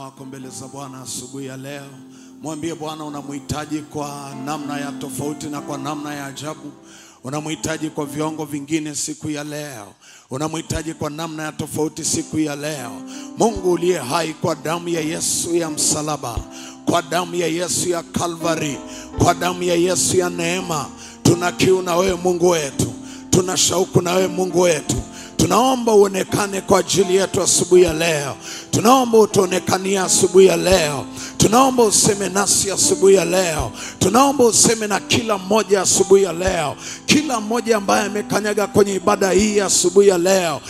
wako mbele za Bwana asubuhi ya leo. Mwambie Bwana unamhitaji kwa namna ya tofauti na kwa namna ya ajabu. Unamhitaji kwa viwango vingine siku ya leo. Unamhitaji kwa namna ya tofauti siku ya leo. Mungu uliye hai, kwa damu ya Yesu ya msalaba, kwa damu ya Yesu ya Calvary, kwa damu ya Yesu ya neema, tuna kiu na wewe Mungu wetu. Tuna shauku na wewe Mungu wetu. Tunaomba uonekane kwa ajili yetu asubuhi ya leo. Tunaomba utuonekanie asubuhi ya leo. Tunaomba useme nasi asubuhi ya leo. Tunaomba useme na kila mmoja asubuhi ya leo. Kila mmoja ambaye amekanyaga kwenye ibada hii asubuhi ya leo,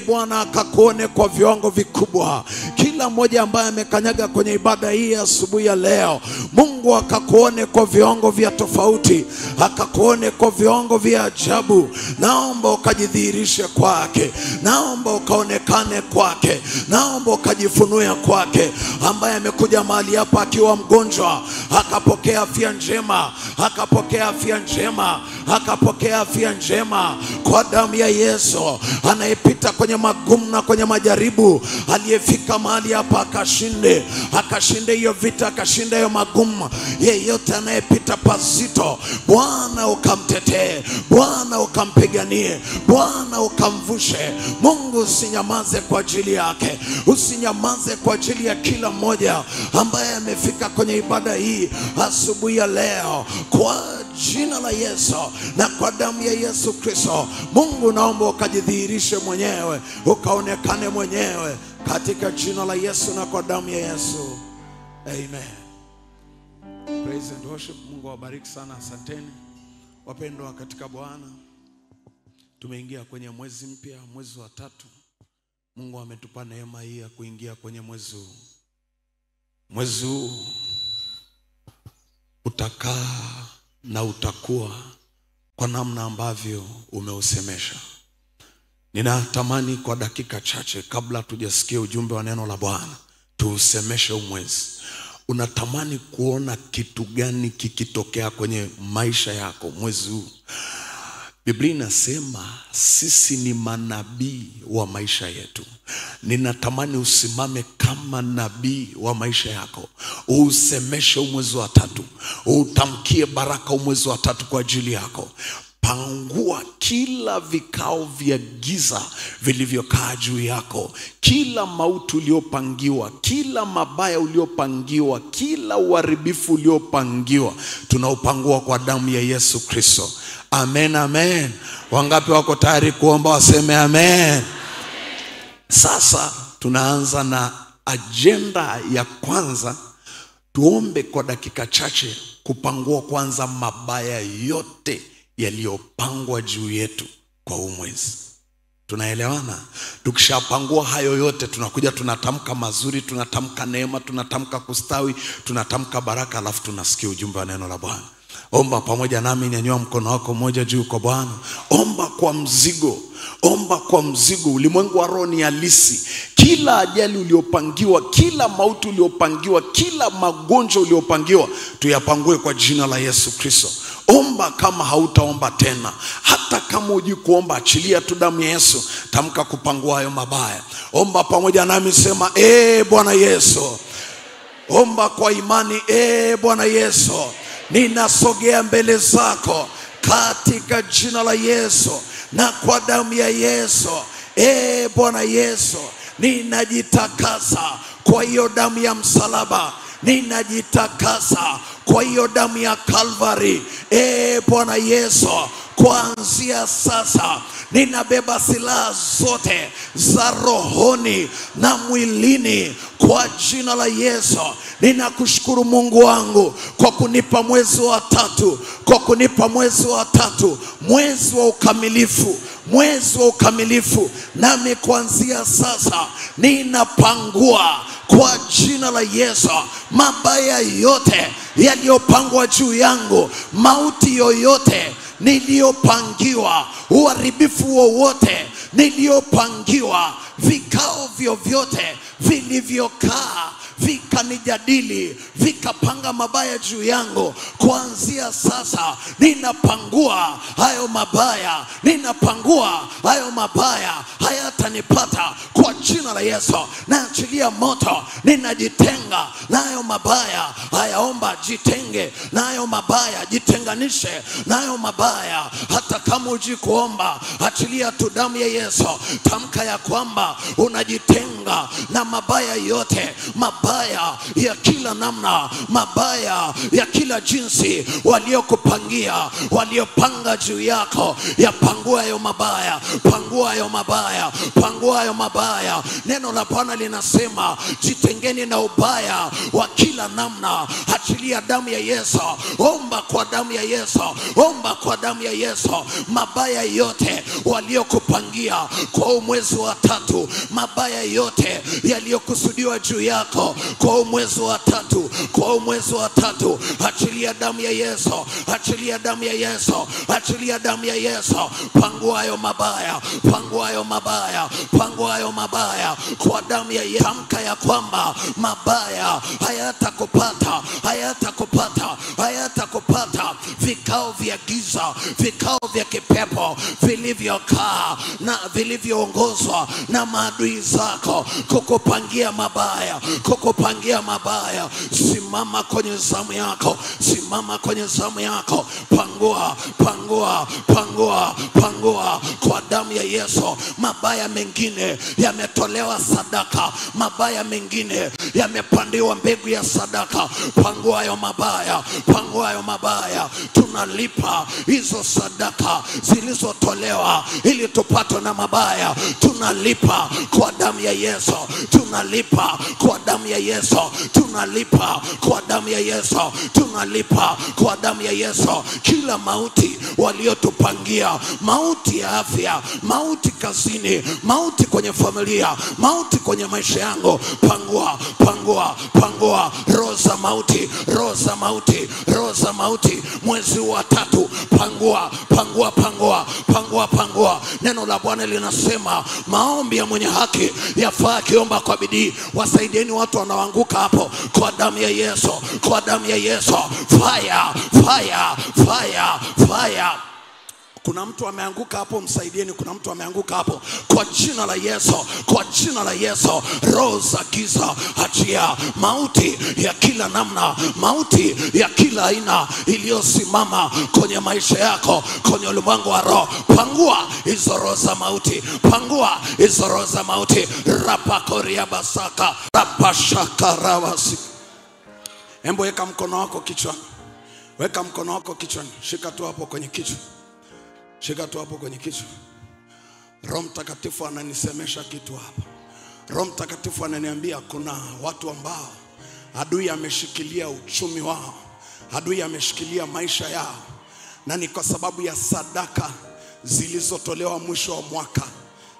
Bwana akakuone kwa viwango vikubwa. Kila mmoja ambaye amekanyaga kwenye ibada hii asubuhi ya leo, Mungu akakuone kwa viwango vya tofauti, akakuone kwa viwango vya ajabu. Naomba ukajidhihirishe kwake. Naomba ukaonekane kwake. Naomba ukajifunue kwake. Ambaye amekuja mahali hapa akiwa mgonjwa, akapokea afya njema, akapokea afya njema, akapokea afya njema kwa damu ya Yesu. Anayepita kwenye magumu na kwenye majaribu, aliyefika mahali hapa akashinde hiyo vita, akashinde hiyo magumu. Yeyote anayepita pazito, Bwana ukamtetee, Bwana ukampiganie, Bwana ukamvushe. Mungu usinyamaze kwa ajili yake. Usinyamaze kwa ajili ya kila mmoja ambaye amefika kwenye ibada hii asubuhi ya leo, kwa jina la Yesu na kwa damu ya Yesu Kristo. Mungu naomba ukajidhihirishe mwenyewe, ukaonekane mwenyewe katika jina la Yesu na kwa damu ya Yesu. Amen. Praise and worship. Mungu awabariki sana. Asanteni wapendwa katika Bwana. Tumeingia kwenye mwezi mpya, mwezi wa 3. Mungu ametupa neema hii ya kuingia kwenye mwezi huu. Mwezi huu utakaa na utakuwa kwa namna ambavyo umeusemesha. Ninatamani kwa dakika chache kabla tujasikia ujumbe wa neno la Bwana, tuusemeshe mwezi. Unatamani kuona kitu gani kikitokea kwenye maisha yako mwezi huu? Biblia inasema sisi ni manabii wa maisha yetu. Ninatamani usimame kama nabii wa maisha yako. Usemeshe mwezi wa 3. Utamkie baraka mwezi wa 3 kwa ajili yako. Pangua kila vikao vya giza vilivyokaa juu yako. Kila mauti uliopangiwa, kila mabaya uliopangiwa, kila uharibifu uliopangiwa, tunaupangua kwa damu ya Yesu Kristo. Amen, amen. Wangapi wako tayari kuomba waseme amen? Sasa tunaanza na agenda ya kwanza. Tuombe kwa dakika chache kupangua kwanza mabaya yote yaliyopangwa juu yetu kwa huu mwezi. Tunaelewana? Tukishapangua hayo yote, tunakuja tunatamka mazuri, tunatamka neema, tunatamka kustawi, tunatamka baraka, alafu tunasikia ujumbe wa neno la Bwana. Omba pamoja nami, nyanyua mkono wako mmoja juu kwa Bwana. Omba kwa mzigo. Omba kwa mzigo. Ulimwengu wa roho ni halisi. Kila ajali uliopangiwa, kila mauti uliopangiwa, kila magonjwa uliopangiwa, tuyapangue kwa jina la Yesu Kristo. Omba kama hautaomba tena. Hata kama hujui kuomba, achilia tu damu ya Yesu. Tamka kupangua hayo mabaya. Omba pamoja nami, sema Bwana Yesu. Omba kwa imani. Bwana Yesu, ninasogea mbele zako katika jina la Yesu na kwa damu ya Yesu. Bwana Yesu, ninajitakasa kwa hiyo damu ya msalaba. Ninajitakasa kwa hiyo damu ya Calvary. Bwana Yesu, kuanzia sasa ninabeba silaha zote za rohoni na mwilini kwa jina la Yesu. Ninakushukuru Mungu wangu kwa kunipa mwezi wa 3, kwa kunipa mwezi wa 3, mwezi wa ukamilifu, mwezi wa ukamilifu. Nami kuanzia sasa ninapangua kwa jina la Yesu mabaya yote yaliyopangwa juu yangu, mauti yoyote niliyopangiwa, uharibifu wowote niliyopangiwa, vikao vyovyote vilivyokaa vikanijadili, vikapanga mabaya juu yangu, kuanzia sasa ninapangua hayo mabaya, ninapangua hayo mabaya, hayatanipata kwa jina la Yesu. Naachilia moto, ninajitenga na hayo mabaya. Hayaomba jitenge na hayo mabaya, jitenganishe na hayo mabaya. Hata kama hujui kuomba, achilia tu damu ya Yesu. Tamka ya kwamba unajitenga na mabaya yote, mabaya ya kila namna, mabaya ya kila jinsi waliokupangia, waliopanga juu yako. Yapangua hayo mabaya, pangua hayo mabaya, pangua hayo mabaya. Neno la Bwana linasema jitengeni na ubaya wa kila namna. Achilia damu ya Yesu, omba kwa damu ya Yesu, omba kwa damu ya Yesu. Mabaya yote waliokupangia kwa mwezi wa 3, mabaya yote yaliyokusudiwa juu yako kwa mwezi wa 3, kwa mwezi wa 3, achilia damu ya Yesu, achilia damu ya Yesu, achilia damu ya Yesu. Pangua hayo mabaya, pangua hayo mabaya, pangua hayo mabaya kwa damu ya Yesu. Tamka ya kwamba mabaya hayatakupata, hayatakupata, hayatakupata. Vikao vya giza, vikao vya kipepo vilivyokaa na vilivyoongozwa na maadui zako kukupangia mabaya, kukupangia mabaya. Simama kwenye zamu yako, simama kwenye zamu yako. Pangua, pangua, pangua, pangua kwa damu ya Yesu. Mabaya mengine yametolewa sadaka, mabaya mengine yamepandiwa mbegu ya sadaka. Pangua hayo mabaya, pangua hayo mabaya. Tunalipa hizo sadaka zilizotolewa ili tupatwe na mabaya. Tunalipa kwa damu ya Yesu, tunalipa kwa damu ya Yesu, tunalipa kwa damu ya Yesu, tunalipa kwa damu ya Yesu. Kila mauti waliotupangia, mauti ya afya, mauti kazini, mauti kwenye familia, mauti kwenye maisha yangu, pangua, pangua, pangua. Roho za mauti, roho za mauti, roho za mauti mwezi wa 3, pangua, pangua, pangua, pangua, pangua. Neno la Bwana linasema maombi ya mwenye haki yafaa kiomba kwa bidii. Wasaidieni watu wanaoanguka hapo kwa damu ya Yesu, kwa damu ya Yesu. Fire, fire, fire, fire. Kuna mtu ameanguka hapo, msaidieni. Kuna mtu ameanguka hapo kwa jina la Yesu, kwa jina la Yesu. Roho za giza achia, mauti ya kila namna, mauti ya kila aina iliyosimama kwenye maisha yako, kwenye ulimwengu wa roho. Pangua hizo roho za mauti, pangua hizo roho za mauti. Rapakoria basaka, rapashaka rawasi. Embo weka mkono wako kichwani, weka mkono wako kichwani, shika tu hapo kwenye kichwa, shika tu hapo kwenye kichwa. Roho Mtakatifu ananisemesha kitu hapa. Roho Mtakatifu ananiambia kuna watu ambao adui ameshikilia uchumi wao, adui ameshikilia maisha yao, na ni kwa sababu ya sadaka zilizotolewa mwisho wa mwaka,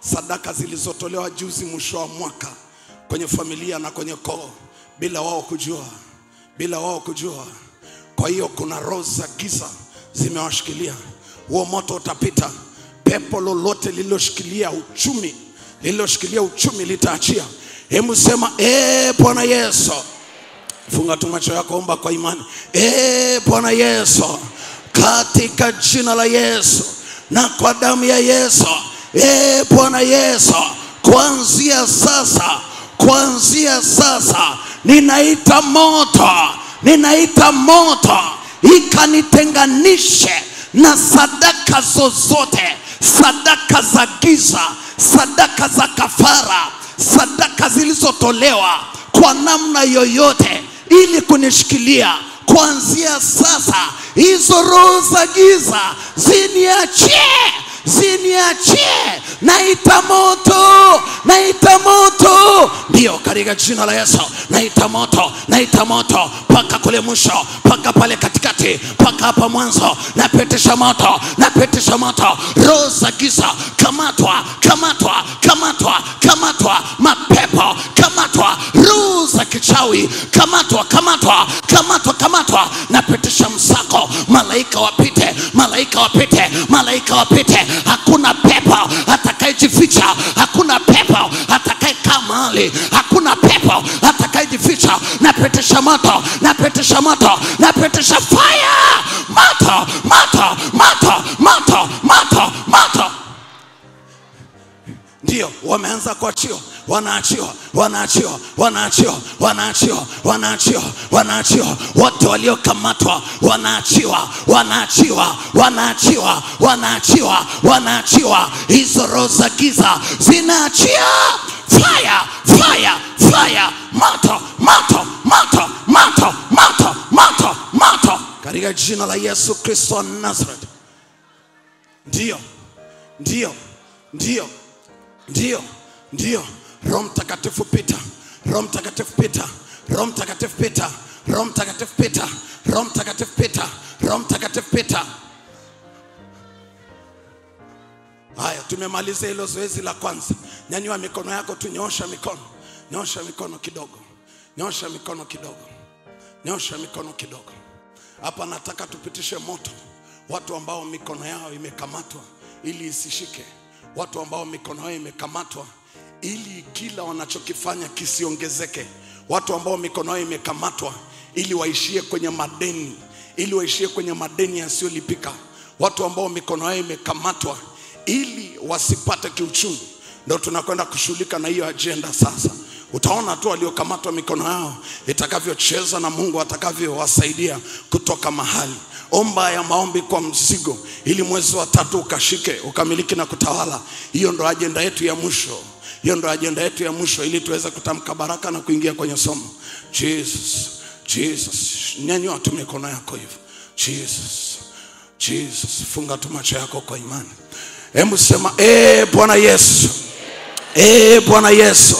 sadaka zilizotolewa juzi mwisho wa mwaka kwenye familia na kwenye koo, bila wao kujua, bila wao kujua. Kwa hiyo kuna roho za giza zimewashikilia. Huo moto utapita. Pepo lolote lililoshikilia uchumi, lililoshikilia uchumi litaachia. Hebu sema Bwana Yesu. Funga tu macho yako, omba kwa imani. Bwana Yesu, katika jina la Yesu na kwa damu ya Yesu. Bwana Yesu, kuanzia sasa, kuanzia sasa ninaita moto, ninaita moto ikanitenganishe na sadaka zozote, sadaka za giza, sadaka za kafara, sadaka zilizotolewa kwa namna yoyote ili kunishikilia. Kuanzia sasa hizo roho za giza ziniachie, ziniachie. Naita moto, naita moto. Ndio, katika jina la Yesu naita moto, naita moto paka kule mwisho, paka pale katikati, paka hapa mwanzo. Napitisha moto, napitisha moto. Roho za giza kamatwa, kamatwa, kamatwa, kamatwa. Mapepo kamatwa, roho za kichawi kamatwa, kamatwa, kamatwa, kamatwa. Napitisha msako, malaika wapite, malaika wapite, malaika wapite. Hakuna pepo atakayejificha, hakuna pepo atakayekaa kaa mahali. Hakuna pepo atakayejificha. Napitisha moto, napitisha moto, napitisha fire. Moto, moto, moto, moto, moto, moto. Ndio wameanza kuachiwa, wanaachiwa, wanaachiwa, wanaachiwa, wanaachiwa, wanaachiwa, wanaachiwa. Wote waliokamatwa wanaachiwa, wanaachiwa, wanaachiwa, wanaachiwa, wanaachiwa. Hizo roho za giza zinaachia. Fire, fire, fire. Moto, moto, moto, moto, moto, moto, moto. Katika jina la Yesu Kristo wa Nazareth. Ndio, ndio, ndio, ndio, ndio. Roho Mtakatifu pita, Roho Mtakatifu pita, Roho Mtakatifu pita, Roho Mtakatifu pita, Roho Mtakatifu pita, Roho Mtakatifu pita. Haya, tumemaliza hilo zoezi la kwanza. Nyanyua mikono yako, tunyoosha mikono. Nyosha mikono kidogo. Nyosha mikono kidogo. Nyosha mikono kidogo. Hapa nataka tupitishe moto. Watu ambao mikono yao imekamatwa ili isishike. Watu ambao mikono yao imekamatwa ili kila wanachokifanya kisiongezeke. Watu ambao mikono yao imekamatwa ili waishie kwenye madeni, ili waishie kwenye madeni yasiyolipika. Watu ambao mikono yao imekamatwa ili wasipate kiuchumi. Ndio tunakwenda kushughulika na hiyo agenda sasa. Utaona tu waliokamatwa mikono yao itakavyocheza na Mungu atakavyowasaidia kutoka mahali. Omba ya maombi kwa mzigo ili mwezi wa 3 ukashike, ukamiliki na kutawala. Hiyo ndo agenda yetu ya mwisho. Hiyo ndo agenda yetu ya mwisho ili tuweze kutamka baraka na kuingia kwenye somo. Jesus, Jesus. Nyanyua tu mikono yako hivyo. Jesus, Jesus. Funga tu macho yako kwa imani. Hebu sema, Bwana Yesu. Bwana Yesu.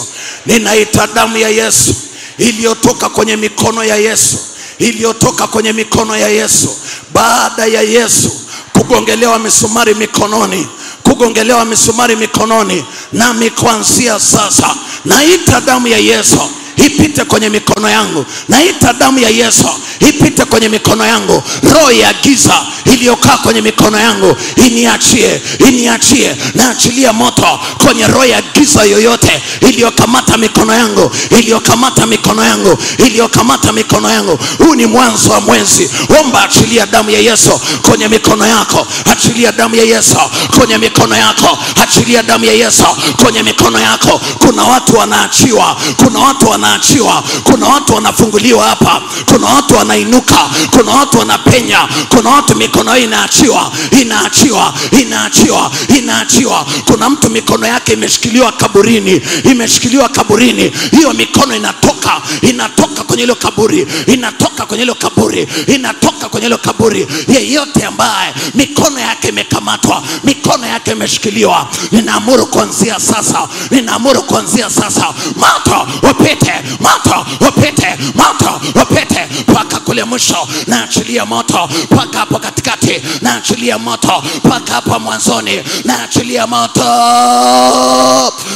Ninaita damu ya Yesu iliyotoka kwenye mikono ya Yesu, iliyotoka kwenye mikono ya Yesu. Baada ya Yesu kugongelewa misumari mikononi, kugongelewa misumari mikononi, nami kuanzia sasa naita damu ya Yesu ipite kwenye mikono yangu. Naita damu ya Yesu ipite kwenye mikono yangu. Roho ya giza iliyokaa kwenye mikono yangu iniachie, iniachie. Naachilia moto kwenye roho ya giza yoyote iliyokamata mikono yangu, iliyokamata mikono yangu, iliyokamata mikono yangu. Huu ni mwanzo wa mwezi. Omba, achilia damu ya Yesu kwenye mikono yako. Achilia damu ya Yesu kwenye mikono yako. Achilia damu ya Yesu kwenye mikono yako. Kuna watu wanaachiwa, kuna watu wanaachiwa, kuna watu wanafunguliwa hapa, kuna watu wanainuka, kuna watu wanapenya, kuna watu mikono yao inaachiwa, inaachiwa, inaachiwa, inaachiwa. Kuna mtu mikono yake imeshikiliwa kaburini, imeshikiliwa kaburini. Hiyo mikono inatoka, inatoka kwenye hilo kaburi, inatoka kwenye hilo kaburi, inatoka kwenye hilo kaburi. Yeyote ambaye mikono yake imekamatwa, mikono yake imeshikiliwa, ninaamuru kuanzia sasa, ninaamuru kuanzia sasa, moto upite, moto upite, moto upite mpaka kule mwisho. Naachilia moto mpaka hapo katikati, naachilia moto mpaka hapo mwanzoni, naachilia moto.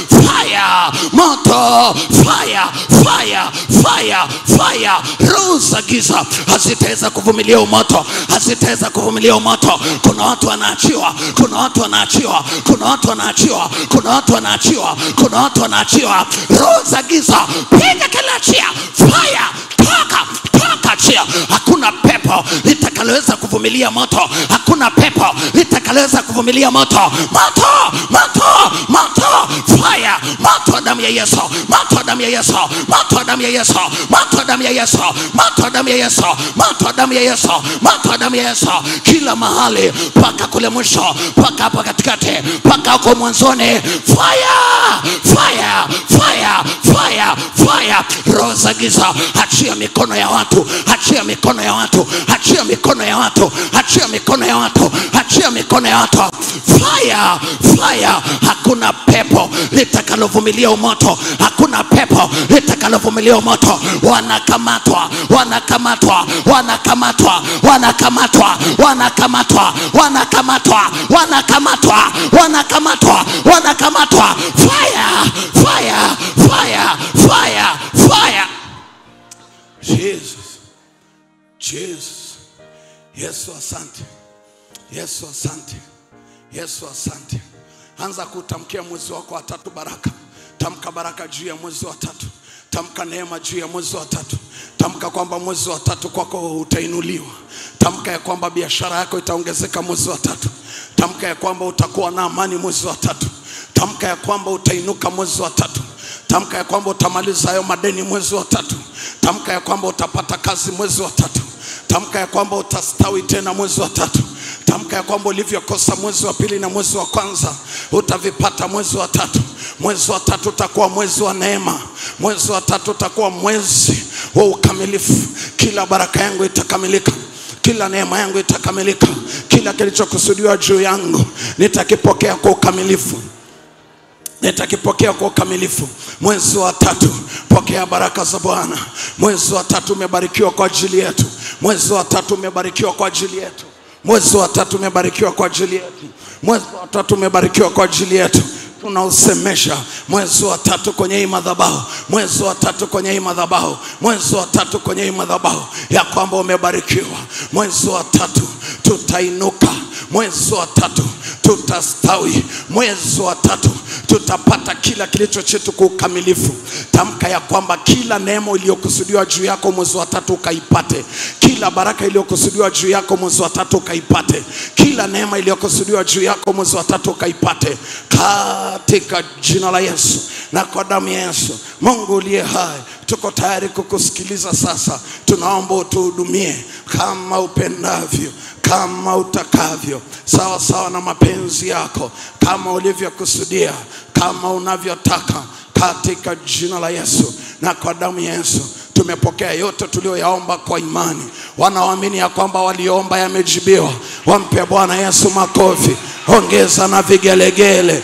Fire, moto, fire, fire, fire, fire. Roho za giza hazitaweza kuvumilia moto, hazitaweza kuvumilia moto. Kuna watu wanaachiwa, kuna watu wanaachiwa, kuna watu wanaachiwa, kuna watu wanaachiwa, kuna watu wanaachiwa. Roho za giza, piga kila chia, fire, toka, toka chia. Hakuna pepo litakaloweza kuvumilia moto, hakuna pepo litakaloweza kuvumilia moto. Moto, moto, moto, fire, moto damu ya Yesu, moto damu ya Yesu, moto damu ya Yesu, moto damu ya Yesu, moto damu ya Yesu, moto damu ya Yesu, moto damu ya Yesu. Kila mahali mpaka kule mwisho, mpaka hapo katikati, mpaka huko mwanzoni. Fire, fire, fire, fire, fire. Roho za giza, achia mikono ya watu, achia mikono ya watu, achia mikono ya watu, achia mikono ya watu, achia mikono ya watu. Fire, fire. Hakuna pepo litakalovumilia moto, hakuna pepo litakalovumilia moto. Wanakamatwa, wanakamatwa, wanakamatwa, wanakamatwa, wanakamatwa, wanakamatwa, wanakamatwa, wanakamatwa, wanakamatwa. Fire, fire, fire, fire, fire. Jesus, Jesus. Yesu asante, Yesu asante, Yesu asante. Anza kutamkia mwezi wako wa 3 baraka. Tamka baraka juu ya mwezi wa tatu. Tamka neema juu ya mwezi wa tatu. Tamka kwamba mwezi wa tatu kwako utainuliwa. Tamka ya kwamba biashara yako itaongezeka mwezi wa tatu. Tamka ya kwamba utakuwa na amani mwezi wa tatu. Tamka ya kwamba utainuka mwezi wa tatu. Tamka ya kwamba utamaliza hayo madeni mwezi wa tatu. Tamka ya kwamba utapata kazi mwezi wa tatu. Tamka ya kwamba utastawi tena mwezi wa tatu. Tamka ya kwamba ulivyokosa mwezi wa pili na mwezi wa kwanza utavipata mwezi wa tatu. Mwezi wa tatu utakuwa mwezi wa neema. Mwezi wa tatu utakuwa mwezi wa ukamilifu. Kila baraka yangu itakamilika. Kila neema yangu itakamilika. Kila kilichokusudiwa juu yangu nitakipokea kwa ukamilifu. Nitakipokea kwa ukamilifu. Mwezi wa tatu pokea baraka za Bwana. Mwezi wa tatu umebarikiwa kwa ajili yetu. Mwezi wa tatu umebarikiwa kwa ajili yetu. Mwezi wa tatu umebarikiwa kwa ajili yetu. Mwezi wa tatu umebarikiwa kwa ajili yetu. Tunausemesha mwezi wa tatu kwenye hii madhabahu. Mwezi wa tatu kwenye hii madhabahu. Mwezi wa tatu kwenye hii madhabahu ya kwamba umebarikiwa. Mwezi wa tatu tutainuka. Mwezi wa tatu tutastawi. Mwezi wa tatu tutapata kila kilicho chetu kwa ukamilifu. Tamka ya kwamba kila neema iliyokusudiwa juu yako mwezi wa tatu ukaipate. Kila baraka iliyokusudiwa juu yako mwezi wa tatu ukaipate. Kila neema iliyokusudiwa juu yako mwezi wa tatu ukaipate. Katika jina la Yesu na kwa damu ya Yesu. Mungu uliye hai, tuko tayari kukusikiliza sasa. Tunaomba utuhudumie kama upendavyo, kama utakavyo, sawa sawa na mapenzi yako, kama ulivyokusudia, kama unavyotaka, katika jina la Yesu na kwa damu ya Yesu. Tumepokea yote tulioyaomba kwa imani. Wanaoamini ya kwamba waliomba yamejibiwa, wampe Bwana Yesu makofi. Ongeza na vigelegele.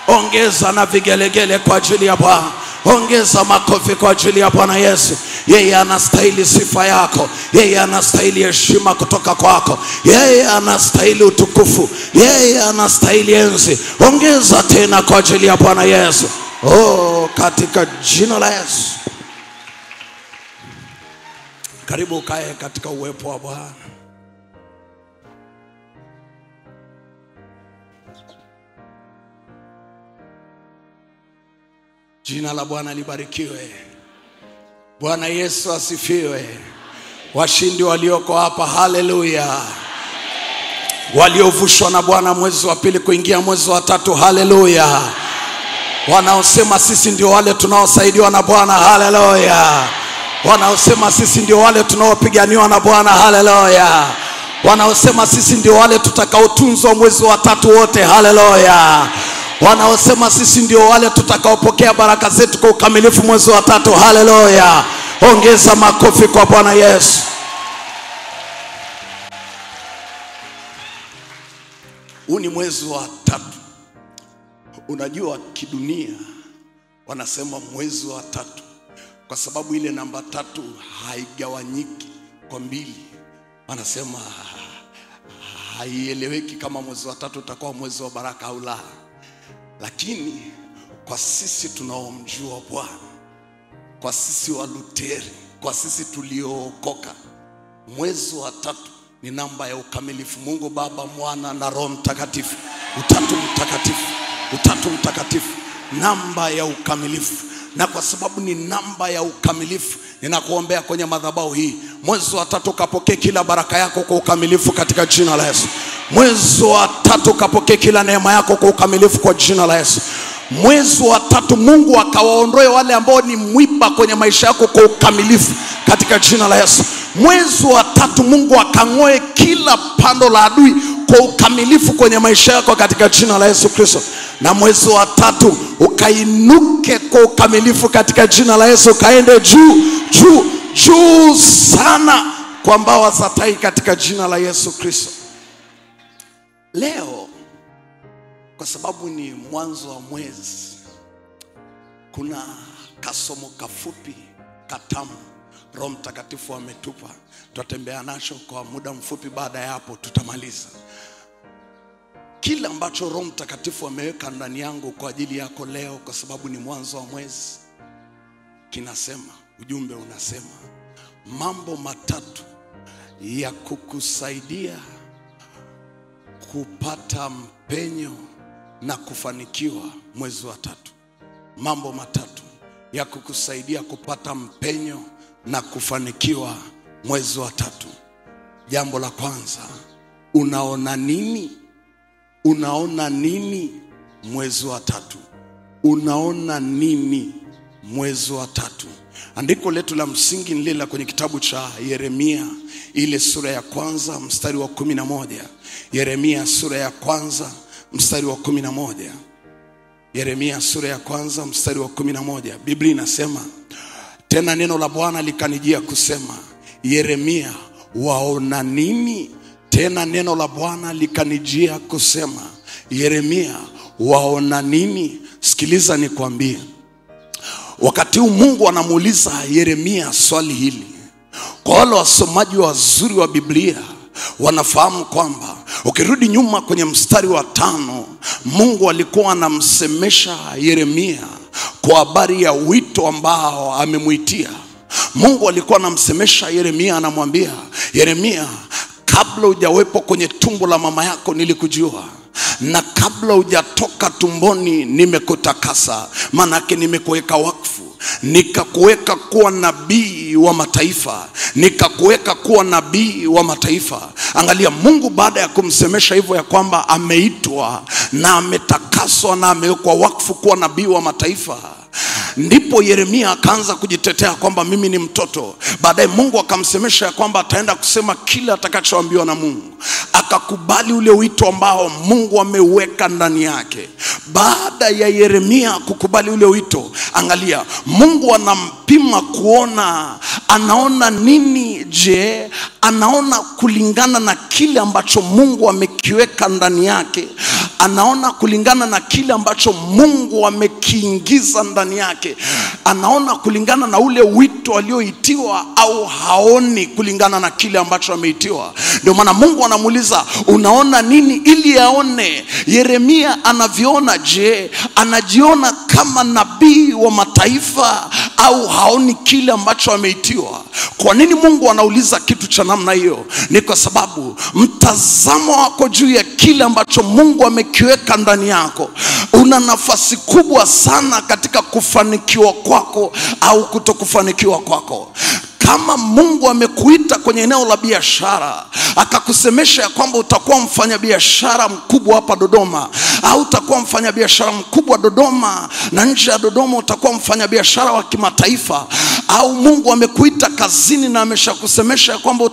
Ongeza na vigelegele kwa ajili ya Bwana. Ongeza makofi kwa ajili ya Bwana Yesu. Yeye anastahili sifa yako. Yeye anastahili heshima kutoka kwako. Yeye anastahili utukufu. Yeye anastahili enzi. Ongeza tena kwa ajili ya Bwana Yesu. Oh, katika jina la Yesu. Karibu ukae katika uwepo wa Bwana. Jina la Bwana libarikiwe. Bwana Yesu asifiwe. Washindi walioko hapa, haleluya. Waliovushwa na Bwana mwezi wa pili kuingia mwezi wa tatu, haleluya. Wanaosema sisi ndio wale tunaosaidiwa na Bwana, haleluya. Wanaosema sisi ndio wale tunaopiganiwa na Bwana, haleluya. Wanaosema sisi ndio wale tutakaotunzwa mwezi wa tatu wote, haleluya. Wanaosema sisi ndio wale tutakaopokea baraka zetu kwa ukamilifu mwezi wa tatu, haleluya. Ongeza makofi kwa Bwana Yesu. Huu ni mwezi wa tatu. Unajua kidunia wanasema mwezi wa tatu kwa sababu ile namba tatu haigawanyiki kwa mbili. Wanasema haieleweki kama mwezi wa tatu utakuwa mwezi wa baraka au la. Lakini kwa sisi tunaomjua Bwana, kwa sisi wa Luteri, kwa sisi tuliookoka, mwezi wa tatu ni namba ya ukamilifu. Mungu Baba, Mwana na Roho Mtakatifu, utatu mtakatifu, utatu mtakatifu, namba ya ukamilifu. Na kwa sababu ni namba ya ukamilifu, ninakuombea kwenye madhabahu hii, mwezi wa tatu kapokee kila baraka yako kwa ukamilifu katika jina la Yesu. Mwezi wa tatu kapokee kila neema yako kwa ukamilifu kwa jina la Yesu. Mwezi wa tatu Mungu akawaondoe wale ambao ni mwiba kwenye maisha yako kwa ukamilifu katika jina la Yesu. Mwezi wa tatu Mungu akang'oe kila pando la adui kwa ukamilifu kwenye maisha yako katika jina la Yesu Kristo. Na mwezi wa tatu ukainuke kwa ukamilifu katika jina la Yesu, kaende juu sana kwa mbawa za tai katika jina la Yesu Kristo. Leo kwa sababu ni mwanzo wa mwezi, kuna kasomo kafupi katamu Roho Mtakatifu ametupa. Tutatembea nacho kwa muda mfupi, baada ya hapo tutamaliza. Kila ambacho Roho Mtakatifu ameweka ndani yangu kwa ajili yako leo, kwa sababu ni mwanzo wa mwezi, kinasema, ujumbe unasema mambo matatu ya kukusaidia kupata mpenyo na kufanikiwa mwezi wa tatu. mambo matatu ya kukusaidia kupata mpenyo na kufanikiwa mwezi wa tatu. Jambo la kwanza, unaona nini? Unaona nini mwezi wa tatu? Unaona nini mwezi wa tatu? Andiko letu la msingi ni lile kwenye kitabu cha Yeremia, ile sura ya kwanza mstari wa 11. Yeremia sura ya kwanza mstari wa 11. Yeremia sura ya kwanza mstari wa 11. Biblia inasema, tena neno la Bwana likanijia kusema, Yeremia, waona nini? Tena neno la Bwana likanijia kusema, Yeremia, waona nini? Sikiliza nikwambie. Wakati huu Mungu anamuuliza Yeremia swali hili. Kwa wale wasomaji wazuri wa Biblia wanafahamu kwamba ukirudi nyuma kwenye mstari wa 5, Mungu alikuwa anamsemesha Yeremia kwa habari ya wito ambao amemuitia. Mungu alikuwa anamsemesha Yeremia, anamwambia, Yeremia, kabla hujawepo kwenye tumbo la mama yako nilikujua, na kabla hujatoka tumboni nimekutakasa. Maana yake nimekuweka wakfu, nikakuweka kuwa nabii wa mataifa, nikakuweka kuwa nabii wa mataifa. Angalia, Mungu baada ya kumsemesha hivyo ya kwamba ameitwa na ametakaswa na amewekwa wakfu kuwa nabii wa mataifa, ndipo Yeremia akaanza kujitetea kwamba mimi ni mtoto. Baadaye Mungu akamsemesha ya kwamba ataenda kusema kile atakachoambiwa na Mungu. Akakubali ule wito ambao Mungu ameuweka ndani yake. Baada ya Yeremia kukubali ule wito, angalia, Mungu anampima kuona anaona nini. Je, anaona kulingana na kile ambacho Mungu amekiweka ndani yake? Anaona kulingana na kile ambacho Mungu amekiingiza ndani yake? Anaona kulingana na ule wito alioitiwa, au haoni kulingana na kile ambacho ameitiwa? Ndio maana Mungu anamuuliza, unaona nini, ili aone Yeremia anavyoona. Je, anajiona kama nabii wa mataifa au haoni kile ambacho ameitiwa? Kwa nini Mungu anauliza kitu cha namna hiyo? Ni kwa sababu mtazamo wako juu ya kile ambacho Mungu amekiweka ndani yako una nafasi kubwa sana katika kufanikiwa kwako au kutokufanikiwa kwako. Kama Mungu amekuita kwenye eneo la biashara, akakusemesha ya kwamba utakuwa mfanyabiashara mkubwa hapa Dodoma, au utakuwa mfanyabiashara mkubwa Dodoma na nje ya Dodoma utakuwa mfanyabiashara wa kimataifa, au Mungu amekuita kazini na ameshakusemesha ya kwamba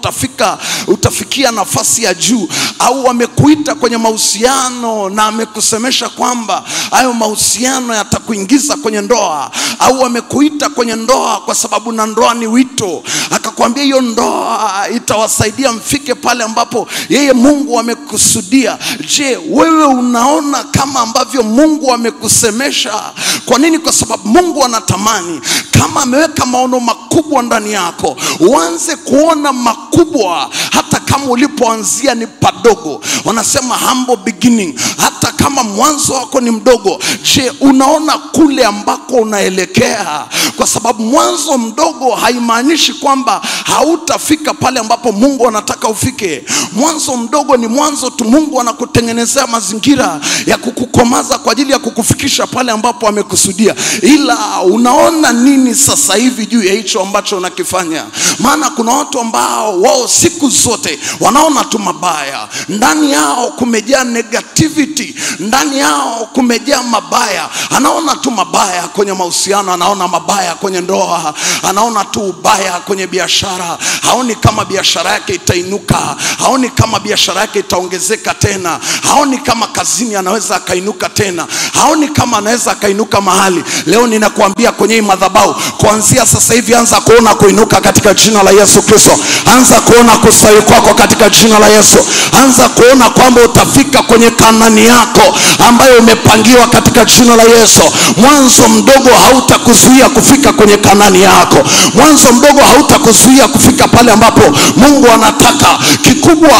utafikia nafasi ya juu, au amekuita kwenye mahusiano na amekusemesha kwamba hayo mahusiano yatakuingiza kwenye ndoa, au amekuita kwenye ndoa kwa sababu na ndoa ni wito, akakwambia hiyo ndoa itawasaidia mfike pale ambapo yeye Mungu amekusudia. Je, wewe unaona kama ambavyo Mungu amekusemesha? Kwa nini? Kwa sababu Mungu anatamani, kama ameweka maono makubwa ndani yako, uanze kuona makubwa hata kama ulipoanzia ni padogo. Wanasema humble beginning, hata kama mwanzo wako ni mdogo. Je, unaona kule ambako unaelekea? Kwa sababu mwanzo mdogo haimaanishi kwamba hautafika pale ambapo Mungu anataka ufike. Mwanzo mdogo ni mwanzo tu. Mungu anakutengenezea mazingira ya kukukomaza kwa ajili ya kukufikisha pale ambapo amekusudia. Ila unaona nini sasa hivi juu ya hicho ambacho unakifanya? Maana kuna watu ambao wao siku zote wanaona tu mabaya. Ndani yao kumejaa negativity, ndani yao kumejaa mabaya. Anaona tu mabaya kwenye mahusiano, anaona mabaya kwenye ndoa, anaona tu ubaya kwenye biashara. Haoni kama biashara yake itainuka, haoni kama biashara yake itaongezeka tena, haoni kama kazini anaweza akainuka tena, haoni kama anaweza akainuka mahali. Leo ninakuambia kwenye hii madhabahu, kuanzia sasa hivi anza kuona kuinuka katika jina la Yesu Kristo. Anza kuona kustawi kwako katika jina la Yesu. Anza kuona kwamba utafika kwenye Kanani yako ambayo umepangiwa katika jina la Yesu. Mwanzo mdogo hautakuzuia kufika kwenye Kanani yako. Mwanzo mdogo hautakuzuia kufika pale ambapo Mungu anataka. Kikubwa,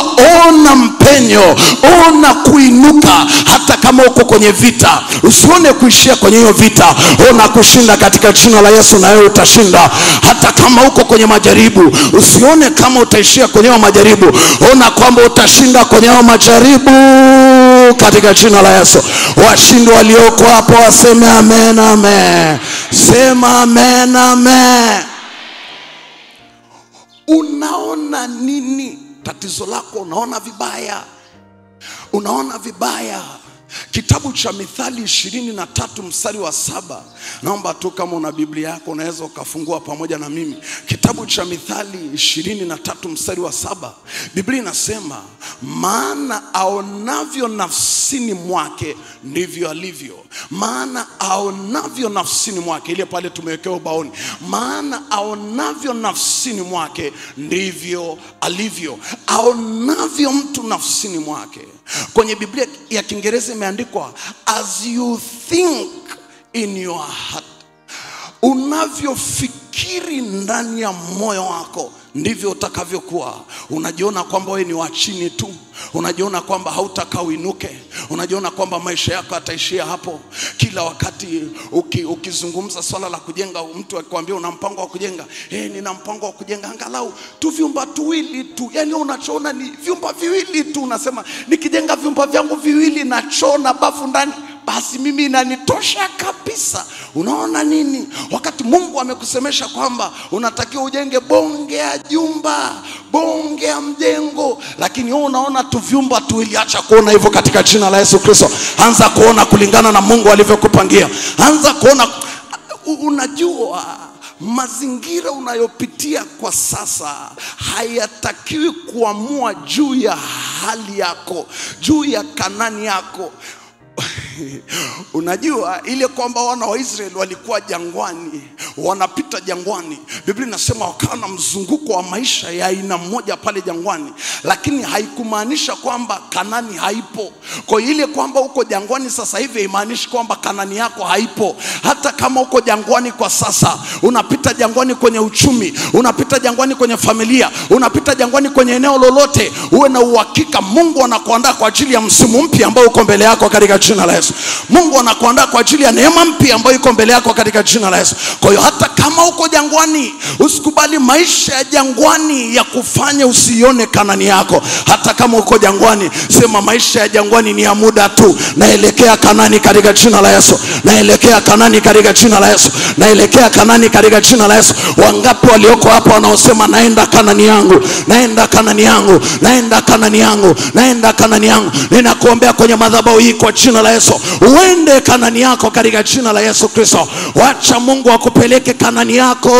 ona mpenyo, ona kuinuka hata kama uko kwenye vita, usione kuishia kwenye hiyo vita, ona kushinda katika jina la Yesu, na wewe utashinda. Hata kama uko kwenye majaribu, usione kama utaishia kwenye hayo majaribu, ona kwamba utashinda kwenye hayo majaribu katika jina la Yesu. Washindi walioko hapo waseme amen, amen. Sema amen, amen. Unaona nini tatizo lako? Unaona vibaya, unaona vibaya. Kitabu cha Mithali 23 mstari wa 7. Naomba tu kama una Biblia yako unaweza ukafungua pamoja na mimi. Kitabu cha Mithali 23 mstari wa 7. Biblia inasema, maana aonavyo nafsini mwake ndivyo alivyo. Maana aonavyo nafsini mwake, ile pale tumewekewa ubaoni. Maana aonavyo nafsini mwake ndivyo alivyo. Aonavyo mtu nafsini mwake. Kwenye Biblia ya Kiingereza imeandikwa as you think in your heart. Unavyofikiri ndani ya moyo wako ndivyo utakavyokuwa. Unajiona kwamba wewe ni wa chini tu, unajiona kwamba hautaka uinuke, unajiona kwamba maisha yako yataishia hapo. Kila wakati ukizungumza swala la kujenga, mtu akikwambia una mpango wa kujenga, nina mpango wa kujenga angalau tu vyumba tuwili tu. Yani unachoona ni vyumba viwili tu, unasema nikijenga vyumba vyangu viwili na choo na bafu ndani, basi mimi inanitosha kabisa. Unaona nini? Wakati Mungu amekusemesha kwamba unatakiwa ujenge bonge ya jumba, bonge ya mjengo, lakini wewe unaona tu vyumba tu. Acha kuona hivyo katika jina la Yesu Kristo. Anza kuona kulingana na Mungu alivyokupangia. Anza kuona. Unajua mazingira unayopitia kwa sasa hayatakiwi kuamua juu ya hali yako, juu ya Kanani yako. Unajua ile kwamba wana wa Israeli walikuwa jangwani, wanapita jangwani. Biblia inasema wakawa na mzunguko wa maisha ya aina moja pale jangwani, lakini haikumaanisha kwamba Kanani haipo. Kwa ile kwamba uko jangwani sasa hivi haimaanishi kwamba Kanani yako haipo. Hata kama uko jangwani kwa sasa, unapita jangwani kwenye uchumi, unapita jangwani kwenye familia, unapita jangwani kwenye eneo lolote, uwe na uhakika Mungu anakuandaa kwa ajili ya msimu mpya ambao uko mbele yako katika jina la Yesu. Mungu anakuandaa kwa ajili ya neema mpya ambayo iko mbele yako katika jina la Yesu. Kwa hiyo hata kama uko jangwani, usikubali maisha ya jangwani ya kufanya usione Kanani yako. Hata kama uko jangwani, sema maisha ya jangwani ni ya muda tu. Naelekea Kanani katika jina la Yesu. Naelekea Kanani katika jina la Yesu. Naelekea Kanani katika jina la Yesu. Wangapi walioko hapa wanaosema naenda Kanani yangu, naenda Kanani yangu, naenda Kanani yangu, naenda Kanani yangu? Ninakuombea kwenye madhabahu hii kwa jina la Yesu, uende Kanani yako katika jina la Yesu Kristo. Wacha Mungu akupeleke Kanani yako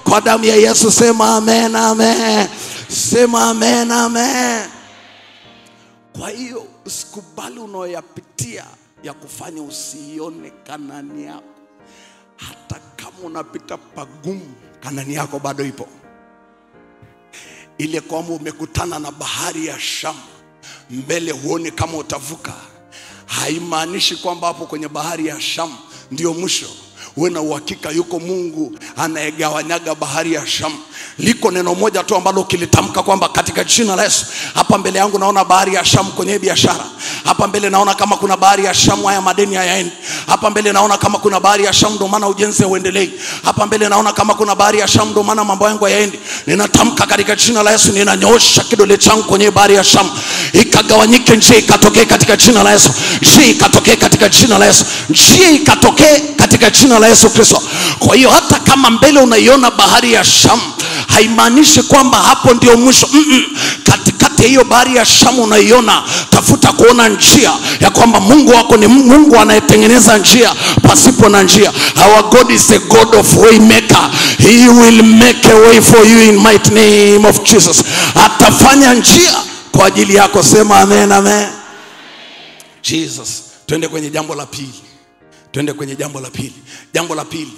kwa damu ya Yesu. Sema amen, amen. Sema amen, amen. Kwa hiyo usikubali unayoyapitia ya kufanya usione Kanani yako. Hata kama unapita pagumu, Kanani yako bado ipo. Ile kwamba umekutana na bahari ya Shamu, mbele huoni kama utavuka, haimaanishi kwamba hapo kwenye bahari ya Shamu ndio mwisho. Uwe na uhakika yuko Mungu anayegawanyaga bahari ya Shamu. Liko neno moja tu ambalo ukilitamka kwamba katika jina la Yesu, hapa mbele yangu naona bahari ya Shamu kwenye biashara. Hapa mbele naona kama kuna bahari ya Shamu, haya madeni hayaendi. Hapa mbele naona kama kuna bahari ya Shamu, ndio maana ujenzi hauendelei. Hapa mbele naona kama kuna bahari ya Shamu, ndio maana mambo yangu hayaendi. Ninatamka katika jina la Yesu, ninanyoosha kidole changu kwenye bahari ya Shamu, ikagawanyike, njia ikatokee katika jina la Yesu. Njia ikatokee katika jina la Yesu. Njia ikatokee katika jina la Yesu Kristo. Kwa hiyo hata kama mbele unaiona bahari ya Shamu, haimaanishi kwamba hapo ndio mwisho. Katikati ya hiyo bahari ya Shamu unaiona, tafuta kuona njia ya kwamba Mungu wako ni Mungu anayetengeneza njia pasipo na njia. Our God is a God of way maker. He will make a way for you in mighty name of Jesus. Atafanya njia kwa ajili yako. Sema amen, amen. Jesus. Twende kwenye jambo la pili. Twende kwenye jambo la pili. Jambo la pili,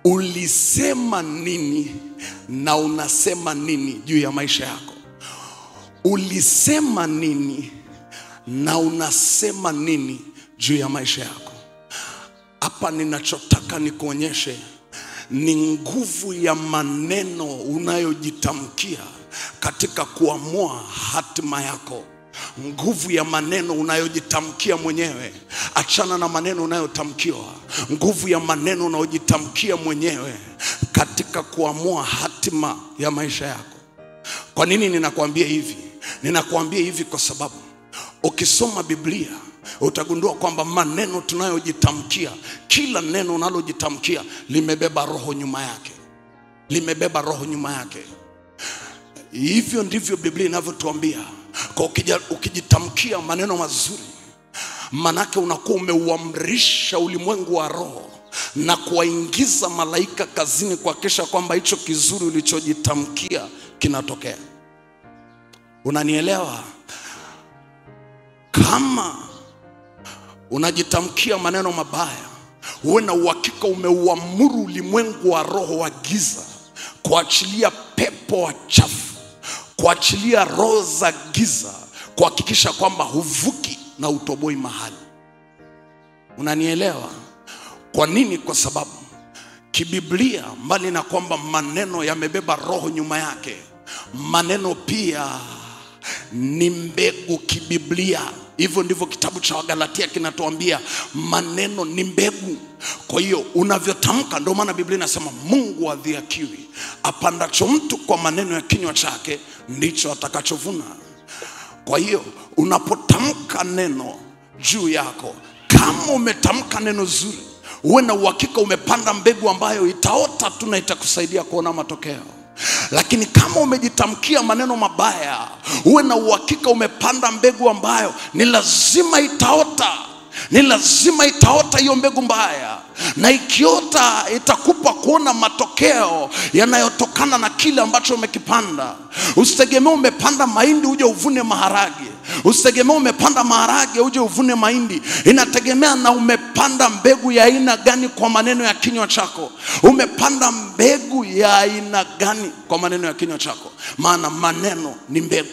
ulisema nini na unasema nini juu ya maisha yako? Ulisema nini na unasema nini juu ya maisha yako? Hapa ninachotaka nikuonyeshe ni nguvu ya maneno unayojitamkia katika kuamua hatima yako. Nguvu ya maneno unayojitamkia mwenyewe. Achana na maneno unayotamkiwa. Nguvu ya maneno unayojitamkia mwenyewe katika kuamua hatima ya maisha yako. Kwa nini ninakuambia hivi? Ninakuambia hivi kwa sababu ukisoma Biblia utagundua kwamba maneno tunayojitamkia, kila neno unalojitamkia limebeba roho nyuma yake. Limebeba roho nyuma yake. Hivyo ndivyo Biblia inavyotuambia. Kwa ukijitamkia maneno mazuri, manake unakuwa umeuamrisha ulimwengu wa roho na kuwaingiza malaika kazini kuhakikisha kwamba hicho kizuri ulichojitamkia kinatokea. Unanielewa? Kama unajitamkia maneno mabaya, uwe na uhakika umeuamuru ulimwengu wa roho wa giza kuachilia pepo wachafu, kuachilia roho za giza, kuhakikisha kwamba huvuki na utoboi mahali. Unanielewa? Kwa nini? Kwa sababu kibiblia, mbali na kwamba maneno yamebeba roho nyuma yake, maneno pia ni mbegu kibiblia. Hivyo ndivyo kitabu cha Wagalatia kinatuambia, maneno ni mbegu. Kwa hiyo unavyotamka, ndio maana Biblia inasema Mungu hadhihakiwi. Apandacho mtu kwa maneno ya kinywa chake ndicho atakachovuna. Kwa hiyo unapotamka neno juu yako, kama umetamka neno zuri, uwe na uhakika umepanda mbegu ambayo itaota tu na itakusaidia kuona matokeo. Lakini kama umejitamkia maneno mabaya, uwe na uhakika umepanda mbegu ambayo ni lazima itaota. Ni lazima itaota hiyo mbegu mbaya, na ikiota itakupa kuona matokeo yanayotokana na kile ambacho umekipanda. Usitegemee umepanda mahindi uje uvune maharage. Usitegemee umepanda maharage uje uvune mahindi. Inategemea na umepanda mbegu ya aina gani kwa maneno ya kinywa chako. Umepanda mbegu ya aina gani kwa maneno ya kinywa chako? Maana maneno ni mbegu.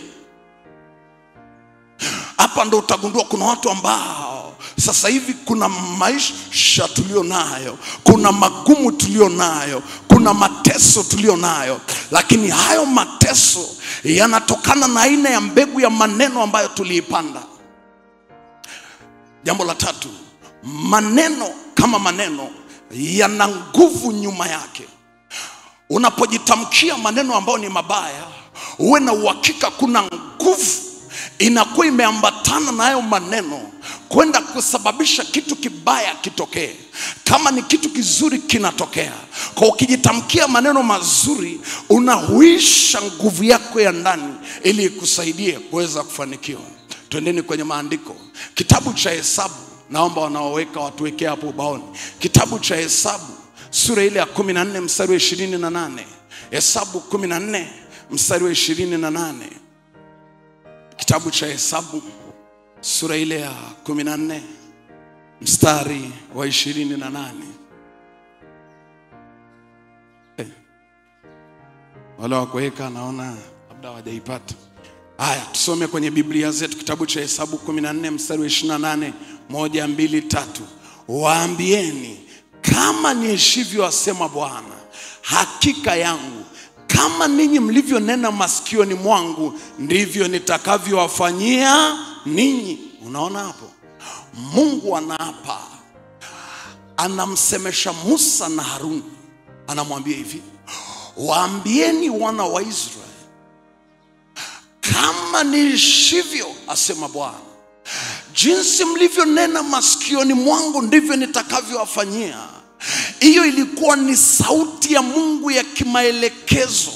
Hapa ndo utagundua kuna watu ambao sasa hivi kuna maisha tulio nayo, kuna magumu tulio nayo, kuna mateso tulio nayo, lakini hayo mateso yanatokana na aina ya mbegu ya maneno ambayo tuliipanda. Jambo la tatu, maneno kama maneno yana nguvu nyuma yake. Unapojitamkia maneno ambayo ni mabaya, uwe na uhakika kuna nguvu inakuwa imeambatana na hayo maneno kwenda kusababisha kitu kibaya kitokee. Kama ni kitu kizuri kinatokea. Kwa ukijitamkia maneno mazuri, unahuisha nguvu yako ya ndani ili ikusaidie kuweza kufanikiwa. Twendeni kwenye maandiko. Kitabu cha Hesabu, naomba wanaoweka watuwekea hapo ubaoni. Kitabu cha Hesabu sura ile ya 14 mstari wa 28. Hesabu 14 mstari wa 28. Kitabu cha Hesabu sura ile ya 14 mstari wa 28. Wale wakuweka naona labda hawajaipata. Haya, tusome kwenye Biblia zetu kitabu cha Hesabu 14 mstari wa 28. 1, 2, 3. Waambieni, kama niishivyo asema Bwana, hakika yangu kama ninyi mlivyonena masikioni mwangu, ndivyo nitakavyowafanyia ninyi. Unaona hapo? Mungu anaapa. Anamsemesha Musa na Haruni. Anamwambia hivi, waambieni wana wa Israeli, kama niishivyo asema Bwana, jinsi mlivyonena masikioni mwangu ndivyo nitakavyowafanyia. Hiyo ilikuwa ni sauti ya Mungu ya kimaelekezo,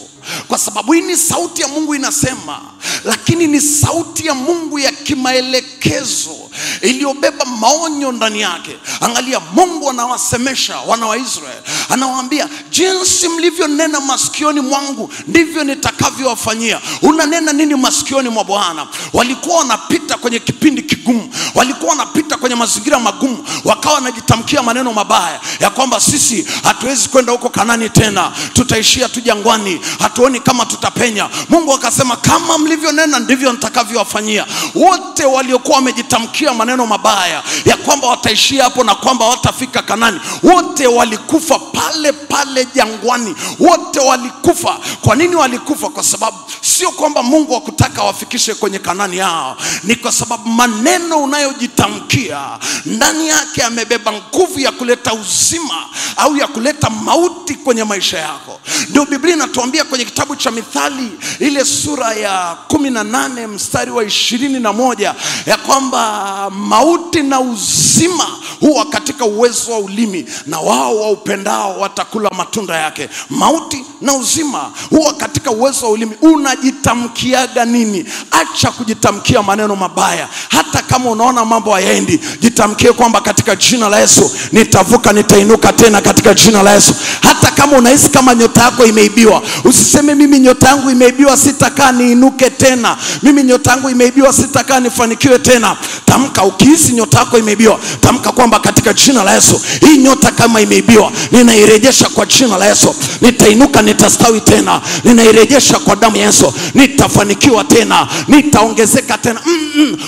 kwa sababu hii ni sauti ya Mungu inasema, lakini ni sauti ya Mungu ya kimaelekezo iliyobeba maonyo ndani yake. Angalia, Mungu anawasemesha wana wa Israeli, anawaambia jinsi mlivyonena masikioni mwangu ndivyo nitakavyowafanyia. Unanena nini masikioni mwa Bwana? Walikuwa wanapita kwenye kipindi kigumu, walikuwa wanapita kwenye mazingira magumu, wakawa wanajitamkia maneno mabaya ya kwamba sisi hatuwezi kwenda huko Kanani tena, tutaishia tu jangwani, hatuoni kama tutapenya. Mungu akasema, kama mlivyo nilivyonena ndivyo nitakavyowafanyia. Wote waliokuwa wamejitamkia maneno mabaya ya kwamba wataishia hapo na kwamba watafika Kanani, wote walikufa pale pale jangwani. Wote walikufa. Kwa nini walikufa? Kwa sababu sio kwamba Mungu hakutaka wafikishe kwenye Kanani yao, ni kwa sababu maneno unayojitamkia ndani yake amebeba nguvu ya kuleta uzima au ya kuleta mauti kwenye maisha yako. Ndio Biblia inatuambia kwenye kitabu cha Mithali ile sura ya 18 mstari wa 21 ya kwamba mauti na uzima huwa katika uwezo wa ulimi, na wao waupendao watakula matunda yake. Mauti na uzima huwa katika uwezo wa ulimi. Unajitamkiaga nini? Acha kujitamkia maneno mabaya. Hata kama unaona mambo hayaendi, jitamkie kwamba katika jina la Yesu nitavuka, nitainuka tena katika jina la Yesu. Hata kama unahisi kama nyota yako imeibiwa, usiseme mimi nyota yangu imeibiwa, sitakaa niinuke tena. Mimi nyota yangu imeibiwa, sitakaa nifanikiwe tena. Tamka, ukihisi nyota yako imeibiwa, tamka kwamba katika jina la Yesu, hii nyota kama imeibiwa, ninairejesha kwa jina la Yesu. Nitainuka, nitastawi tena. Ninairejesha kwa damu ya Yesu. Nitafanikiwa tena, nitaongezeka tena.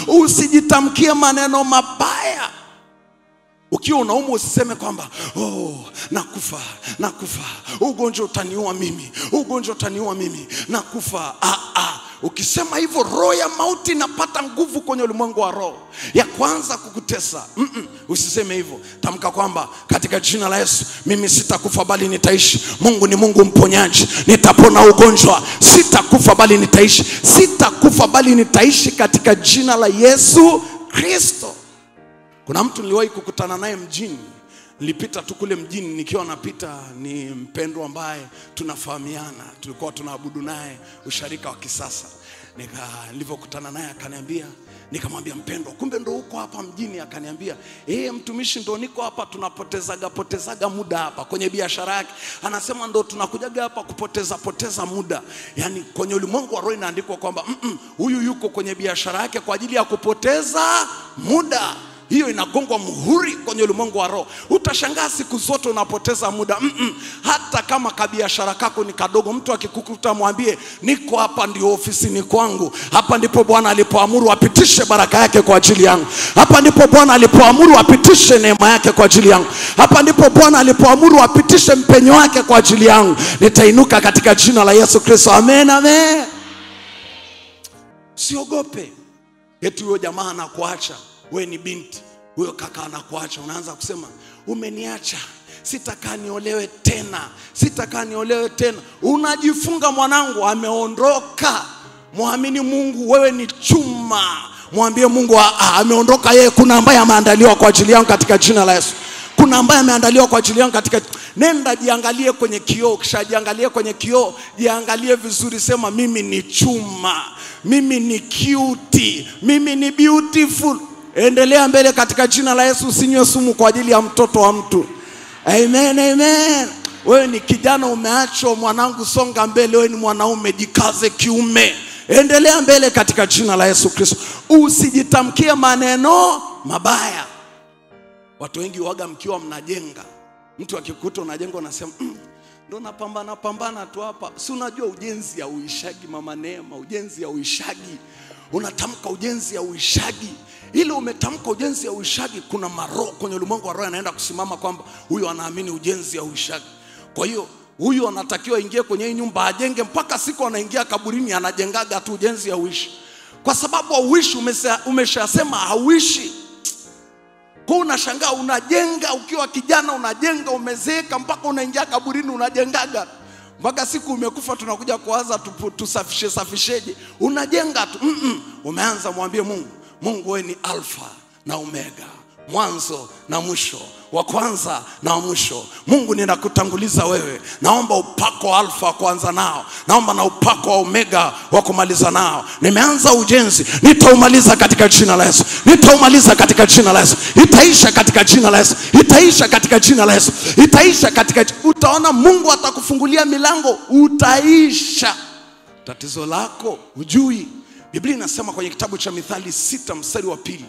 Usijitamkie maneno mabaya. Ukiwa unaumwa usiseme kwamba nakufa, ugonjwa utaniua mimi, ugonjwa utaniua mimi, nakufa. Ukisema hivyo, roho ya mauti inapata nguvu kwenye ulimwengu wa roho ya kwanza kukutesa. Usiseme hivyo. Tamka kwamba katika jina la Yesu mimi sitakufa bali nitaishi. Mungu ni Mungu mponyaji. Nitapona ugonjwa. Sitakufa bali nitaishi. Sitakufa bali nitaishi katika jina la Yesu Kristo. Kuna mtu niliwahi kukutana naye mjini. Nilipita tu kule mjini, nikiwa napita, ni mpendwa ambaye tunafahamiana, tulikuwa tunaabudu naye usharika wa kisasa. Nilivyokutana naye akaniambia, nikamwambia mpendwa, kumbe ndo uko hapa mjini? Akaniambia, mtumishi, ndo niko hapa, tunapotezaga muda hapa kwenye biashara yake. Anasema ndo tunakujaga hapa kupoteza muda. Yani kwenye ulimwengu wa roho inaandikwa kwamba huyu yuko kwenye biashara yake kwa ajili ya kupoteza muda. Hiyo inagongwa muhuri kwenye ulimwengu wa roho. Utashangaa siku zote unapoteza muda. Hata kama kabiashara kako ni kadogo, mtu akikukuta mwambie, niko hapa ndio ofisini kwangu. Hapa ndipo Bwana alipoamuru apitishe baraka yake kwa ajili yangu. Hapa ndipo Bwana alipoamuru apitishe neema yake kwa ajili yangu. Hapa ndipo Bwana alipoamuru apitishe mpenyo wake kwa ajili yangu. Nitainuka katika jina la Yesu Kristo. Amen, amen. Siogope. Eti huyo jamaa anakuacha. Wewe ni binti, huyo kaka anakuacha, unaanza kusema umeniacha, sitakaa niolewe tena, sitakaa niolewe tena. Unajifunga mwanangu, ameondoka. Muamini Mungu, wewe ni chuma. Mwambie Mungu ameondoka yeye. Kuna ambaye ameandaliwa kwa ajili yangu katika jina la Yesu. Kuna ambaye ameandaliwa kwa ajili yangu katika. Nenda jiangalie kwenye kioo. Kisha jiangalie kwenye kioo, jiangalie vizuri, sema mimi ni chuma, mimi ni cute, mimi ni beautiful. Endelea mbele katika jina la Yesu. Usinywe sumu kwa ajili ya mtoto wa mtu. Amen, amen. Wewe ni kijana umeachwa, mwanangu, songa mbele. Wewe ni mwanaume, jikaze kiume. Endelea mbele katika jina la Yesu Kristo. Usijitamkie maneno mabaya. Watu wengi waga mkiwa mnajenga, mtu akikuta unajenga unasema ndo napambana tu hapa. Si unajua ujenzi ya uishagi, mama Neema, ujenzi ya uishagi. Unatamka ujenzi ya uishagi. Ile umetamka ujenzi ya uishagi, kuna maroho kwenye ulimwengu wa roho yanaenda kusimama kwamba huyu anaamini ujenzi ya uishagi. Kwa hiyo huyu anatakiwa ingie kwenye hii nyumba, ajenge mpaka siku anaingia kaburini anajengaga tu ujenzi ya uishi. Kwa sababu hauishi, umeshasema hauishi. Kwa unashangaa unajenga ukiwa kijana, unajenga umezeeka mpaka unaingia kaburini unajengaga. Mpaka siku umekufa tunakuja kuanza tusafisheje. Unajenga tu. Umeanza. Mwambie Mungu, Mungu wewe ni Alfa na Omega, mwanzo na mwisho, wa kwanza na mwisho. Mungu ninakutanguliza wewe. Naomba upako wa Alfa kuanza nao. Naomba na upako wa Omega wa kumaliza nao. Nimeanza ujenzi, nitaumaliza katika jina la Yesu. Nitaumaliza katika jina la Yesu. Itaisha katika jina la Yesu. Itaisha katika jina la Yesu. Itaisha katika. Utaona Mungu atakufungulia milango, utaisha. Tatizo lako hujui. Biblia inasema kwenye kitabu cha Mithali 6 mstari wa 2,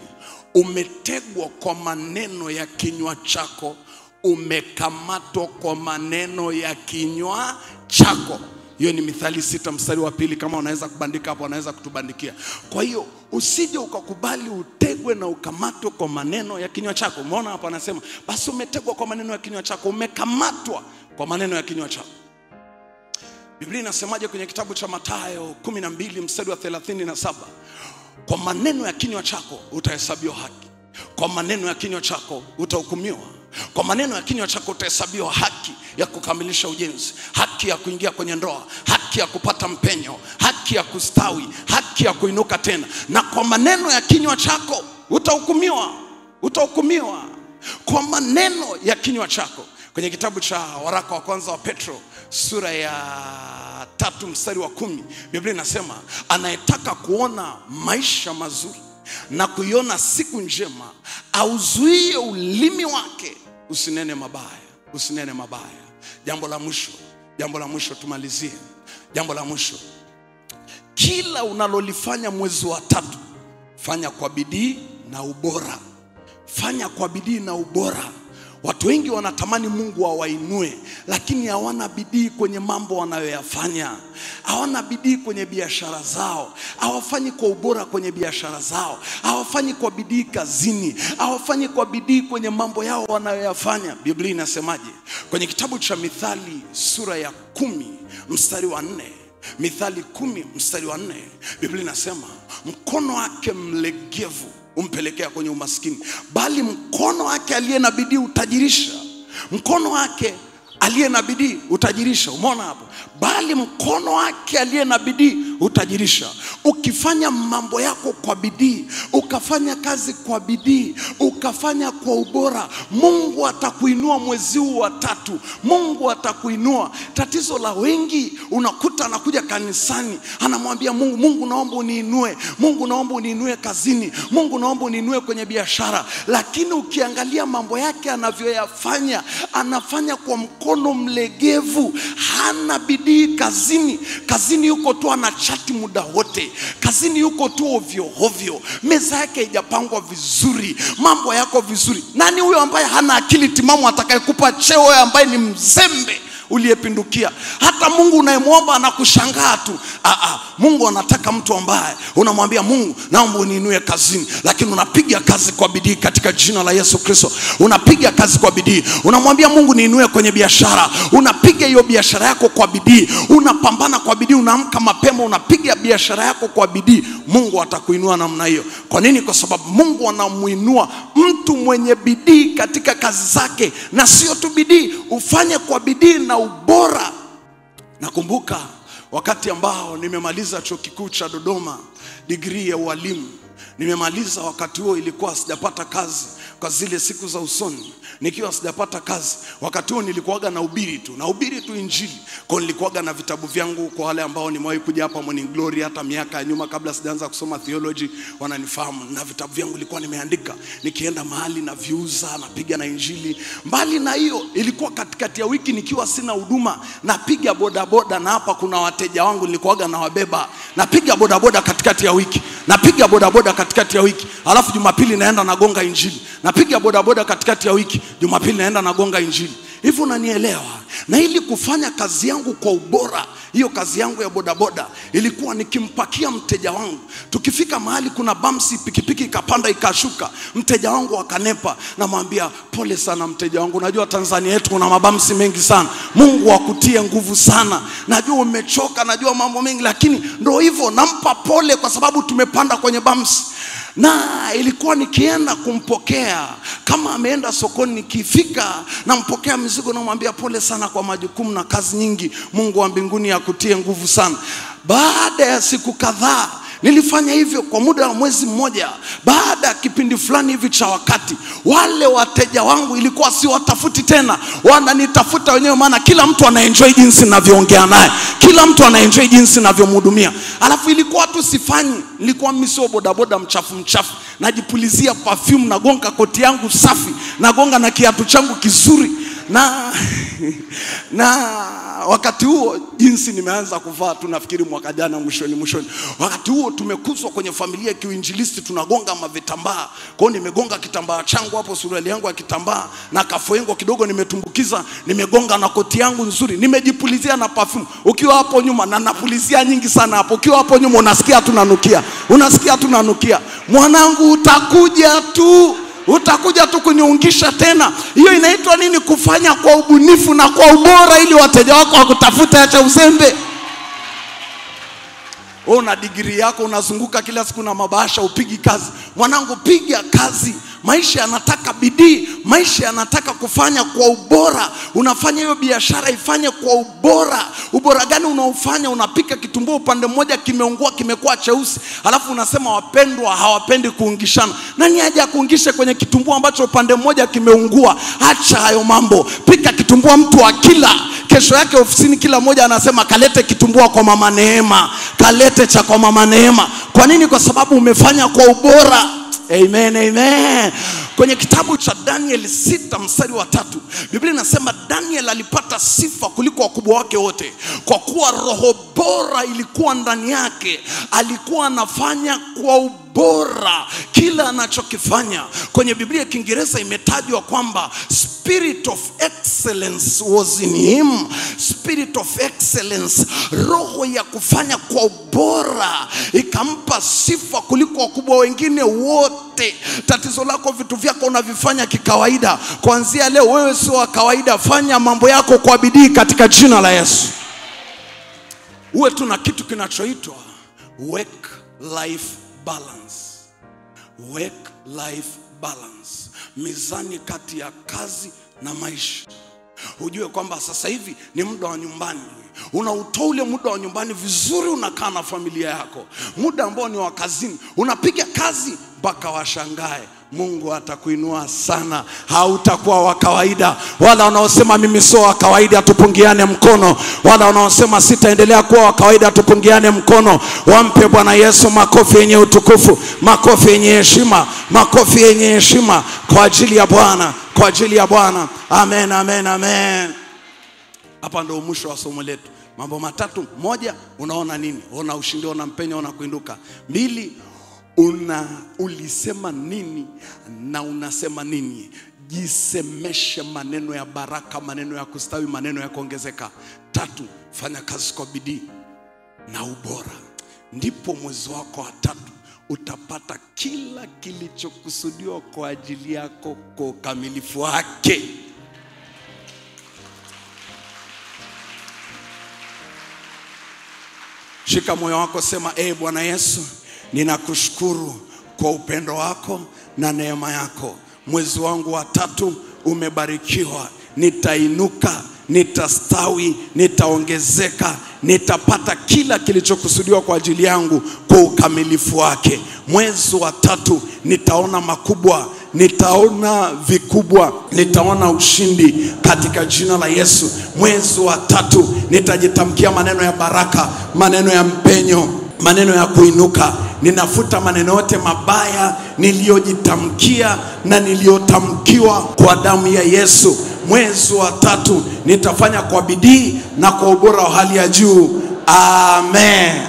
umetegwa kwa maneno ya kinywa chako, umekamatwa kwa maneno ya kinywa chako. Hiyo ni Mithali 6 mstari wa 2. Kama unaweza kubandika hapo, unaweza kutubandikia. Kwa hiyo usije ukakubali utegwe na ukamatwe kwa maneno ya kinywa chako. Umeona hapo anasema basi umetegwa kwa maneno ya kinywa chako, umekamatwa kwa maneno ya kinywa chako. Biblia inasemaje kwenye kitabu cha Mathayo 12 mstari wa 37? Kwa maneno ya kinywa chako utahesabiwa haki, kwa maneno ya kinywa chako utahukumiwa, kwa maneno ya kinywa chako utahesabiwa haki ya kukamilisha ujenzi, haki ya kuingia kwenye ndoa, haki ya kupata mpenyo, haki ya kustawi, haki ya kuinuka tena. Na kwa maneno ya kinywa chako utahukumiwa, utahukumiwa kwa maneno ya kinywa chako. Kwenye kitabu cha waraka wa kwanza wa Petro sura ya 3 mstari wa 10, Biblia inasema anayetaka kuona maisha mazuri na kuiona siku njema auzuie ulimi wake usinene mabaya, usinene mabaya. Jambo la mwisho tumalizie. Jambo la mwisho, kila unalolifanya mwezi wa 3 fanya kwa bidii na ubora. Fanya kwa bidii na ubora. Watu wengi wanatamani Mungu awainue, lakini hawana bidii kwenye mambo wanayoyafanya. Hawana bidii kwenye biashara zao, hawafanyi kwa ubora kwenye biashara zao, hawafanyi kwa bidii kazini, hawafanyi kwa bidii kwenye mambo yao wanayoyafanya. Biblia inasemaje kwenye kitabu cha Mithali sura ya 10 mstari wa 4? Mithali 10 mstari wa 4, Biblia inasema mkono wake mlegevu umpelekea kwenye umaskini, bali mkono wake aliye na bidii utajirisha. Mkono wake aliye na bidii utajirisha. Umeona hapo? Bali mkono wake aliye na bidii utajirisha. Ukifanya mambo yako kwa bidii, ukafanya kazi kwa bidii, ukafanya kwa ubora, Mungu atakuinua mwezi huu wa 3. Mungu atakuinua. Tatizo la wengi, unakuta anakuja kanisani, anamwambia Mungu, Mungu naomba uniinue, Mungu naomba uniinue kazini, Mungu naomba uniinue kwenye biashara. Lakini ukiangalia mambo yake anavyoyafanya, anafanya kwa mkono mlegevu, hana bidii kazini. Kazini yuko tu anachati muda wote, kazini yuko tu ovyo ovyo, meza yake haijapangwa vizuri, mambo yako vizuri. Nani huyo ambaye hana akili timamu atakayekupa cheo wewe ambaye ni mzembe uliyepindukia? Hata Mungu unayemwomba anakushangaa tu. Mungu anataka mtu ambaye unamwambia Mungu naomba uniinue kazini, lakini unapiga kazi kwa bidii katika jina la Yesu Kristo. Unapiga kazi kwa bidii. Unamwambia Mungu niinue kwenye biashara, unapiga hiyo biashara yako kwa bidii, unapambana kwa bidii, unaamka mapema, unapiga biashara yako kwa bidii. Mungu atakuinua namna hiyo. Kwa nini? Kwa sababu Mungu anamuinua mtu mwenye bidii katika kazi zake. Na sio tu bidii, ufanye kwa bidii na ubora. Nakumbuka wakati ambao nimemaliza chuo kikuu cha Dodoma, degree ya ualimu. Nimemaliza, wakati huo ilikuwa sijapata kazi kwa zile siku za usoni. Nikiwa sijapata kazi, wakati huo nilikuwaga na ubiri tu injili. Kwa nilikuwaga na vitabu vyangu. Kwa wale ambao nimewahi kuja hapa Morning Glory hata miaka ya nyuma kabla sijaanza kusoma theology wananifahamu, na vitabu vyangu nilikuwa nimeandika, nikienda mahali na viuza, napiga na injili. Mbali na hiyo, ilikuwa katikati ya wiki nikiwa sina huduma, napiga bodaboda, na hapa kuna wateja wangu nilikuwaga na wabeba, napiga bodaboda katikati ya wiki, napiga bodaboda katikati ya wiki, alafu Jumapili naenda nagonga injili. Napiga bodaboda katikati ya wiki, Jumapili naenda nagonga injili. Hivi unanielewa? Na ili kufanya kazi yangu kwa ubora, hiyo kazi yangu ya bodaboda ilikuwa nikimpakia mteja wangu. Tukifika mahali kuna bamsi, pikipiki ikapanda ikashuka, mteja wangu akanepa, namwambia pole sana mteja wangu, najua Tanzania yetu kuna mabamsi mengi sana, Mungu akutie nguvu sana, najua umechoka, najua mambo mengi, lakini ndio hivyo, nampa pole kwa sababu tumepanda kwenye bamsi. Na ilikuwa nikienda kumpokea, kama ameenda sokoni, nikifika nampokea mizigo, namwambia pole sana kwa majukumu na kazi nyingi, Mungu wa mbinguni akutie nguvu sana. Baada ya siku kadhaa, nilifanya hivyo kwa muda wa mwezi mmoja. Baada ya kipindi fulani hivi cha wakati, wale wateja wangu ilikuwa si watafuti tena, wananitafuta wenyewe, maana kila mtu anaenjoy jinsi ninavyoongea naye, kila mtu anaenjoy jinsi ninavyomhudumia. Alafu ilikuwa tu sifanyi, nilikuwa mimi sio bodaboda mchafu, najipulizia perfume, nagonga koti yangu safi, nagonga na kiatu changu kizuri, na wakati huo jinsi nimeanza kuvaa tu, nafikiri mwaka jana mwishoni. Wakati huo tumekuzwa kwenye familia ya kiinjilisti, tunagonga mavitambaa. Kwa hiyo nimegonga kitambaa changu hapo, suruali yangu ya kitambaa na kafoengo kidogo nimetumbukiza, nimegonga na koti yangu nzuri, nimejipulizia na perfume. Ukiwa hapo nyuma, na napulizia nyingi sana hapo, ukiwa hapo nyuma unasikia tunanukia. Mwanangu, utakuja tu kuniungisha tena. Hiyo inaitwa nini? Kufanya kwa ubunifu na kwa ubora, ili wateja wako wakutafuta. Acha uzembe. Una degree yako, unazunguka kila siku na mabasha, upigi kazi. Mwanangu, piga kazi. Maisha yanataka bidii, maisha yanataka kufanya kwa ubora. Unafanya hiyo biashara ifanye kwa ubora. Ubora gani unaofanya? Unapika kitumbua upande mmoja kimeungua, kimekuwa cheusi, alafu unasema wapendwa hawapendi kuungishana. Nani haja kuungisha kwenye kitumbua ambacho upande mmoja kimeungua? Acha hayo mambo. Pika kitumbua mtu akila, kesho yake ofisini kila mmoja anasema kalete kitumbua kwa mama Neema, kalete cha kwa mama Neema. Kwa nini? Kwa sababu umefanya kwa ubora. Amen. Kwenye kitabu cha Daniel 6 mstari wa 3, Biblia inasema Daniel alipata sifa kuliko wakubwa wake wote, kwa kuwa roho bora ilikuwa ndani yake. Alikuwa anafanya kwa ubora kila anachokifanya. Kwenye Biblia ya Kiingereza imetajwa kwamba spirit of excellence was in him. Spirit of excellence, roho ya kufanya kwa ubora, ikampa sifa kuliko wakubwa wengine wote. Tatizo lako, vitu vyako unavifanya kikawaida. Kuanzia leo wewe sio wa kawaida. Fanya mambo yako kwa bidii katika jina la Yesu. Uwe tuna kitu kinachoitwa work life balance. Work life balance, mizani kati ya kazi na maisha. Ujue kwamba sasa hivi ni muda wa nyumbani. Unautoa ule muda wa nyumbani vizuri, unakaa na familia yako. Muda ambao ni wa kazini, unapiga kazi mpaka washangae. Mungu atakuinua sana, hautakuwa wa kawaida. Wala wanaosema mimi sio wa kawaida, tupungiane mkono. Wala wanaosema sitaendelea kuwa wa kawaida, tupungiane mkono. Wampe Bwana Yesu makofi yenye utukufu, makofi yenye heshima, makofi yenye heshima kwa ajili ya Bwana, kwa ajili ya Bwana. Amen, amen, amen. Hapa ndio mwisho wa somo letu. Mambo matatu. Moja, unaona nini? Una ushindi, una mpenya, una kuinuka. Mbili, ulisema nini na unasema nini? Jisemeshe maneno ya baraka, maneno ya kustawi, maneno ya kuongezeka. Tatu, fanya kazi kwa bidii na ubora. Ndipo mwezi wako wa 3 utapata kila kilichokusudiwa kwa ajili yako kwa ukamilifu wake. Shika moyo wako, sema Bwana Yesu, ninakushukuru kwa upendo wako na neema yako. Mwezi wangu wa 3 umebarikiwa. Nitainuka, nitastawi, nitaongezeka, nitapata kila kilichokusudiwa kwa ajili yangu kwa ukamilifu wake. Mwezi wa 3 nitaona makubwa, nitaona vikubwa, nitaona ushindi katika jina la Yesu. Mwezi wa 3 nitajitamkia maneno ya baraka, maneno ya mpenyo, maneno ya kuinuka. Ninafuta maneno yote mabaya niliyojitamkia na niliyotamkiwa kwa damu ya Yesu. Mwezi wa 3 nitafanya kwa bidii na kwa ubora wa hali ya juu. Amen.